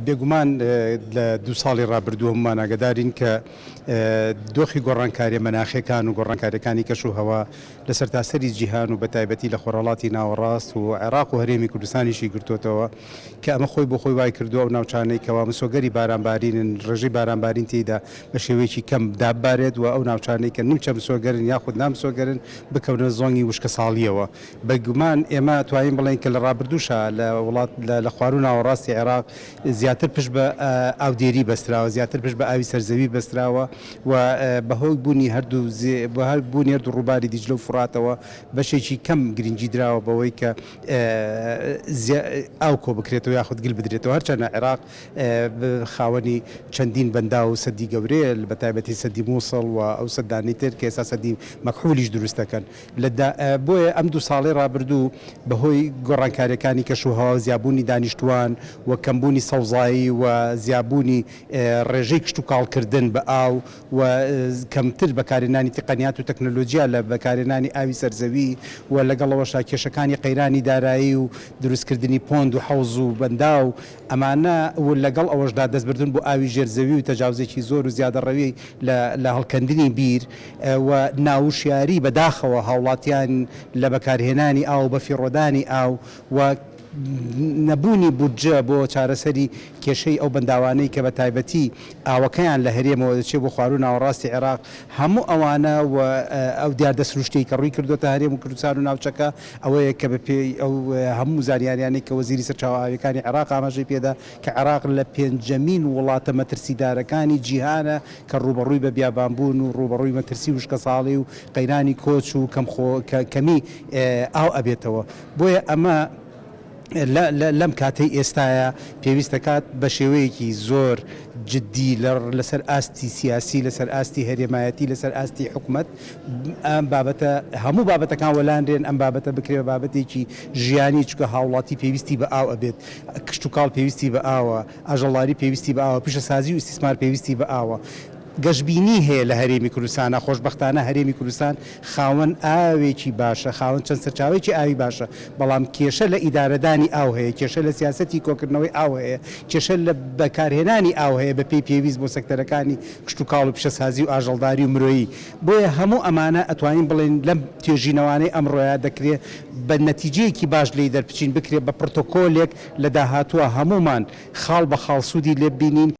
بێگومان لە دو ساڵی ڕابردووەمان ئاگادارین کە دۆخی گۆڕانکاریە مەناخیەکان و گۆڕانکاریەکانی کەش و هەوا لە سەرتاسەری جیهان و بەتایبەتی لە خۆرهڵاتی ناوەڕاست و عێراق و هەرێمی کوردستانیشی گرتوتەوە کە ئەمە خۆی بۆ خۆی وای کردووە و ناوچانەی کەوا مسۆگەری بارانبارینن ڕێژەی بارانبارین تێیدا بە شێوەیەکی کەم دابارێت و ئەو ناوچانەی کە نیمچە مسۆگەرن یاخود نامسۆگەرن بکەونە زۆنگی وشکە ساڵیەوە. بەگومان ئێمە توانین بڵێن کە لە ڕابردووشە لە وڵات لە خوار و ناوەڕاستی عێراق زیاتر پشت بە ئاودێری بەستراوە، زیاتر پشت بە ئاوی سەرزەوی بەستراوە و بەهۆی بوونی هەردوو ڕووباری دیجلە و فراتەوە بەشێکی کەم گرنگی دراوە بەوەی کە ئاو کۆ بکرێتەوە یاخود گل بدرێتەوە. هەرچەنە عێراق خاوەنی چەندین بەندا و سەدی گەورەیە بەتایبەتی سەدی مووسڵ و ئەو سەددانی تر کە ئێستا سەدی مەکحولیش دروست دەکەن. بۆیە ئەم دوو ساڵی ڕابردوو بەهۆی گۆڕانکاریەکانی کەش و هەوا، زیابوونی دانیشتوان و کەمبوونی سەوزایی و زیابوونی ڕێژەی کشت و کاڵکردن بە ئاو و کەمتر بەکارهێنانی تقنیات و تەکنۆلۆژیا لە بەکارهێنانی ئاوی سەرزەوی و لەگەڵەوەشا کێشەکانی قەیرانی دارایی و دروستکردنی پۆند و حەوز و بەندا و ئەمانە لەگەڵ ئەوەشدا دەستبردن بۆ ئاوی ژێرزەوی و تەجاوزێکی زۆر و زیادەڕەوی لە هەڵکەندنی بیر و ناوشیاری بەداخەوە هاوڵاتیان لە بەکارهێنانی ئاو بە فیڕۆدانی ئاو و نەبوونی بودجە بۆ چارەسەری کێشەی ئەو بەنداوانەی کە بە تایبەتی ئاوەکەیان لە هەرێمەوە دەچێت بۆ خوار و ناوەڕاستی عێراق. هەموو ئەوانە و ئەو دیاردەسروشتەی کە ڕووی کردوتە هەرێم و کوردستان و ناوچەکە ئەوەیە کە بەپێی ئەو هەموو زانیاریانەی کە وەزیری سەرچاوەئاویەکانی عێراق ئاماژەی پێدا کە عێراق لە پێنجەمین وڵاتە مەترسیدارەکانی جیهانە کە ڕوبەڕووی بە بیابانبوون و ڕوبەڕووی مەترسی وشکە ساڵی و قەیرانی کۆچ و کەمی ئاو ئەبێتەوە. بۆیە ئەمە لەم کاتەی ئێستاە پێویست دەکات بە شێوەیەکی زۆر جددی لەسەر ئاستی سیاسی، لەسەر ئاستی هەرێمایەتی، لەسەر ئاستی حکوومەت ئەم بابەتە هەموو بابەتەکان وەلاندرێن. ئەم بابەتە بکرێ بابەتێکی ژیانی چکە هاوڵاتی پێویستی بە ئاو ئەبێت، کشت و کاڵ پێویستی بە ئاوە، ئاژەڵاری پێویستی بە ئاوە، پیشەسازی و ئیسیسمار پێویستی بە ئاوە. گەشتبینی هەیە لە هەرێمی کوردستانە. خۆشبەختانە هەرێمی کوردستان خاوەن ئاوێکی باشە، خاوەن چەند سەرچاوێکی ئاوی باشە، بەڵام کێشە لە ئیدارەدانی ئاو هەیە، کێشە لە سیاسەتی کۆکردنەوەی ئاو هەیە، کێشە لە بەکارهێنانی ئاو هەیە بە پێویست بۆ سەکتەرەکانی کشت و کاڵ و پیشەسازی و ئاژەڵداری و مرۆیی. بۆیە هەموو ئەمانە ئەتوانین بڵێن لەم توێژینەوانەی ئەمڕۆیە دەکرێت بە نەتیجەیەکی باش لی دەربچین، بکرێت بە پرۆتۆکۆلێک لە داهاتووە هەمومان خاڵ بە خاڵسوودی لێ ببینین